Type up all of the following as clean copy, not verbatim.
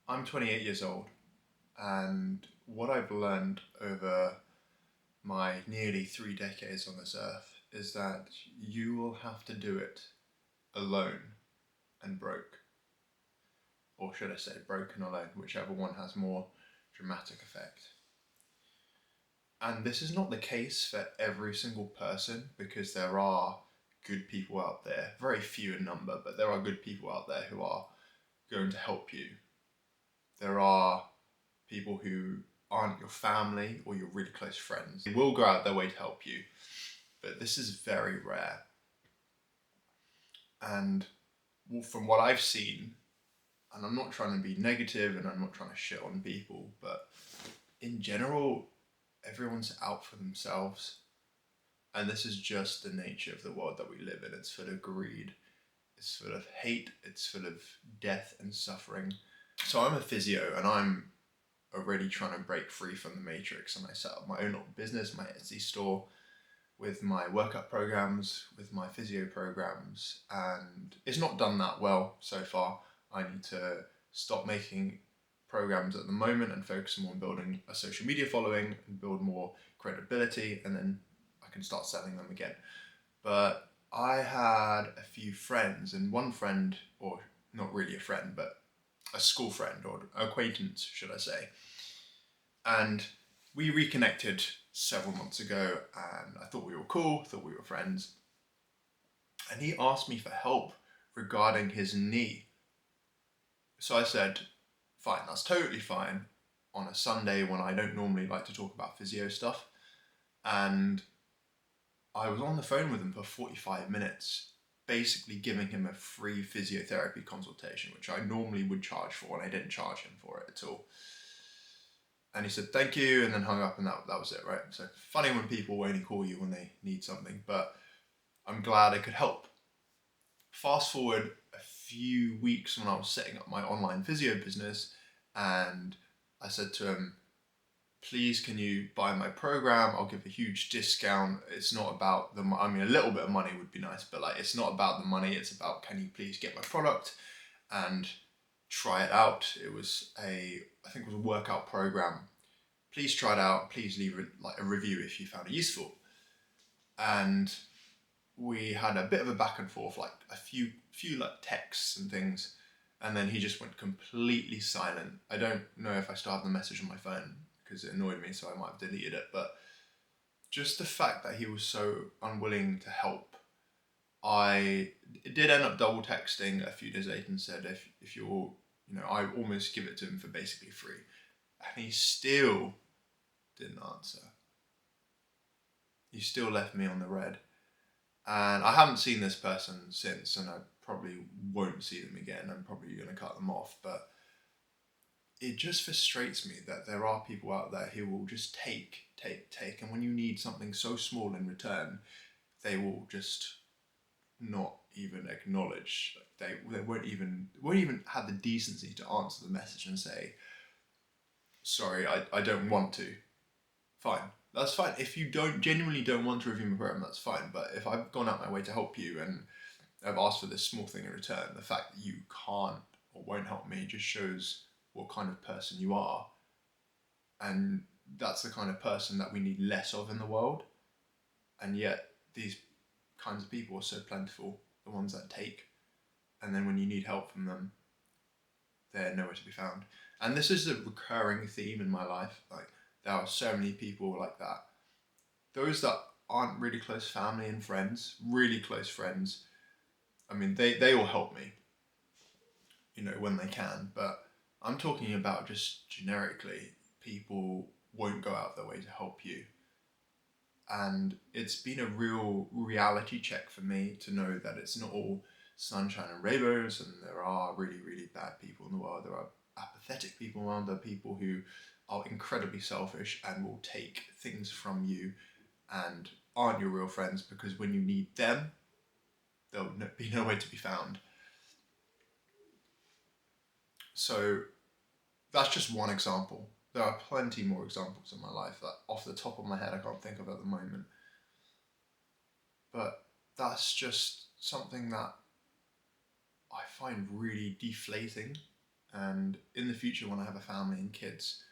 I'm 28 years old, and what I've learned over my nearly 3 decades on this earth is that you will have to do it alone and broke. Or should I say broken alone, whichever one has more dramatic effect. And this is not the case for every single person, because there are good people out there, very few in number, but there are good people out there who are going to help you. There are people who aren't your family or your really close friends. They will go out their way to help you, but this is very rare. And from what I've seen, and I'm not trying to be negative and I'm not trying to shit on people, but in general, everyone's out for themselves. And this is just the nature of the world that we live in. It's full of greed, it's full of hate, it's full of death and suffering. So I'm a physio, and I'm already trying to break free from the matrix, and I set up my own little business, my Etsy store, with my workout programs, with my physio programs, and it's not done that well so far. I need to stop making programs at the moment and focus more on building a social media following and build more credibility, and then I can start selling them again. But I had a few friends, and one friend, or not really a friend, but a school friend or acquaintance, should I say, and we reconnected several months ago, and I thought we were cool, thought we were friends. And he asked me for help regarding his knee. So I said, fine, that's totally fine on a Sunday when I don't normally like to talk about physio stuff. And I was on the phone with him for 45 minutes, basically giving him a free physiotherapy consultation, which I normally would charge for, and I didn't charge him for it at all. And he said, thank you, and then hung up, and that was it, right? So funny when people only call you when they need something, but I'm glad I could help. Fast forward a few weeks when I was setting up my online physio business, and I said to him, please, can you buy my program? I'll give a huge discount. It's not about a little bit of money would be nice, but it's not about the money. It's about, can you please get my product and try it out? I think it was a workout program. Please try it out. Please leave a review if you found it useful. And we had a bit of a back and forth, a few texts and things, and then he just went completely silent. I don't know if I still have the message on my phone because it annoyed me, so I might have deleted it. But just the fact that he was so unwilling to help, I did end up double texting a few days later and said, if you're, I almost give it to him for basically free. And he still didn't answer. He still left me on the red. And I haven't seen this person since, and I probably won't see them again. I'm probably going to cut them off. But it just frustrates me that there are people out there who will just take. And when you need something so small in return, they will just not even acknowledge. They won't even have the decency to answer the message and say, sorry, I don't want to. Fine. That's fine. If you genuinely don't want to review my program, that's fine. But if I've gone out my way to help you and I've asked for this small thing in return, the fact that you can't or won't help me just shows what kind of person you are. And that's the kind of person that we need less of in the world. And yet these kinds of people are so plentiful, the ones that take. And then when you need help from them, they're nowhere to be found. And this is a recurring theme in my life. There are so many people like that. Those that aren't really close family and friends, really close friends, they all help me, when they can. But I'm talking about just generically, people won't go out their way to help you. And it's been a real reality check for me to know that it's not all sunshine and rainbows, and there are really, really bad people in the world. There are apathetic people around. There are people who are incredibly selfish and will take things from you and aren't your real friends, because when you need them, there'll be nowhere to be found. So that's just one example. There are plenty more examples in my life that off the top of my head I can't think of at the moment. But that's just something that I find really deflating And in the future, when I have a family and kids,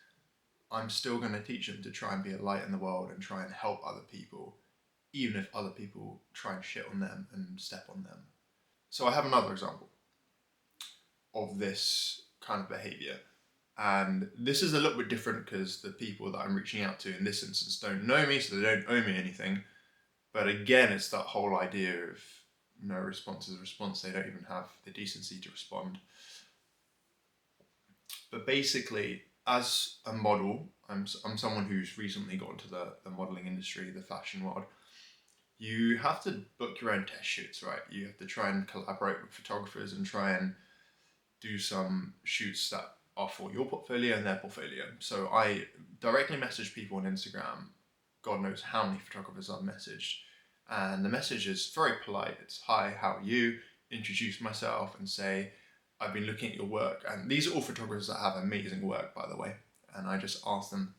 I'm still going to teach them to try and be a light in the world and try and help other people, even if other people try and shit on them and step on them. So I have another example of this kind of behavior. And this is a little bit different because the people that I'm reaching out to in this instance don't know me, so they don't owe me anything. But again, it's that whole idea of no response is a response. They don't even have the decency to respond. But basically, as a model, I'm someone who's recently got into the modeling industry, the fashion world. You have to book your own test shoots, right? You have to try and collaborate with photographers and try and do some shoots that are for your portfolio and their portfolio. So I directly message people on Instagram. God knows how many photographers I've messaged. And the message is very polite. It's, hi, how are you? Introduce myself and say, I've been looking at your work. And these are all photographers that have amazing work, by the way. And I just ask them,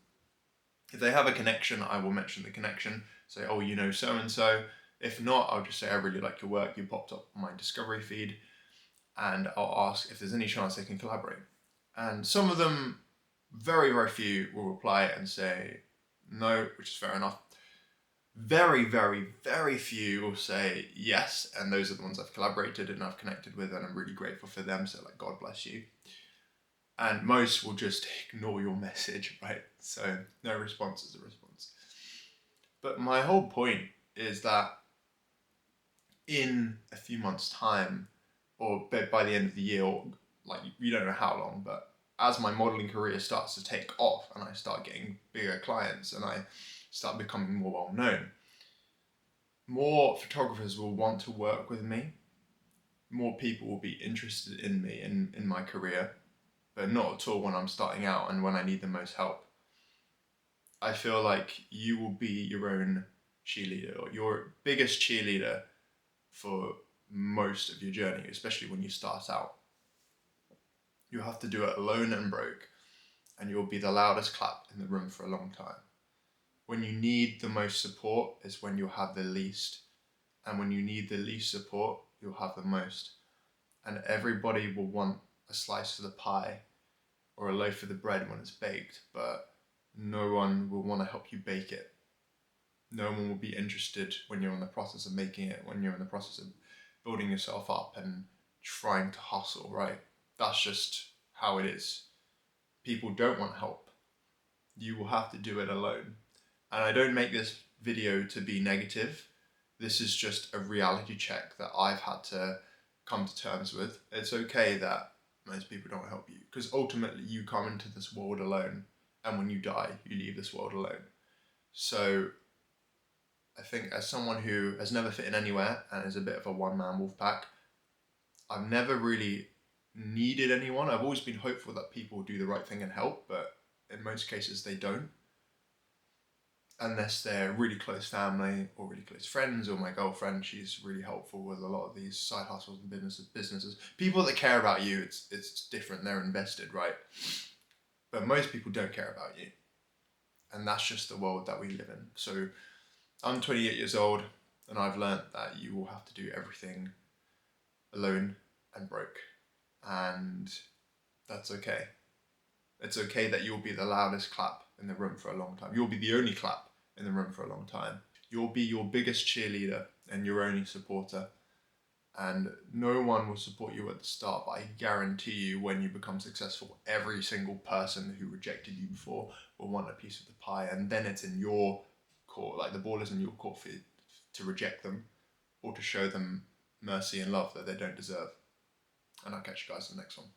if they have a connection, I will mention the connection. Say, oh, you know so-and-so. If not, I'll just say, I really like your work. You popped up on my discovery feed. And I'll ask if there's any chance they can collaborate. And some of them, very, very few, will reply and say no, which is fair enough. Very, very, very few will say yes, and those are the ones I've collaborated and I've connected with, and I'm really grateful for them, so like, God bless you. And most will just ignore your message, right? So no response is a response. But my whole point is that in a few months' time, or by the end of the year, or like, you don't know how long, but as my modeling career starts to take off and I start getting bigger clients and I start becoming more well known, more photographers will want to work with me. More people will be interested in me in my career, but not at all when I'm starting out and when I need the most help. I feel like you will be your own cheerleader or your biggest cheerleader for most of your journey, especially when you start out. You have to do it alone and broke, and you'll be the loudest clap in the room for a long time. When you need the most support is when you'll have the least, and when you need the least support, you'll have the most. And everybody will want a slice of the pie or a loaf of the bread when it's baked, but no one will want to help you bake it. No one will be interested when you're in the process of making it, when you're in the process of building yourself up and trying to hustle, right? That's just how it is. People don't want help. You will have to do it alone. And I don't make this video to be negative. This is just a reality check that I've had to come to terms with. It's okay that most people don't help you, because ultimately you come into this world alone, and when you die, you leave this world alone. So I think, as someone who has never fit in anywhere and is a bit of a one-man wolf pack, I've never really needed anyone. I've always been hopeful that people do the right thing and help, but in most cases they don't. Unless they're really close family or really close friends, or my girlfriend, she's really helpful with a lot of these side hustles and businesses. People that care about you, it's different, they're invested, right? But most people don't care about you. And that's just the world that we live in. So I'm 28 years old, and I've learned that you will have to do everything alone and broke. And that's okay. It's okay that you'll be the loudest clap in the room for a long time. You'll be the only clap in the room for a long time. You'll be your biggest cheerleader and your only supporter. And no one will support you at the start, but I guarantee you, when you become successful, every single person who rejected you before will want a piece of the pie. And then it's in your court, like the ball is in your court for you to reject them or to show them mercy and love that they don't deserve. And I'll catch you guys in the next one.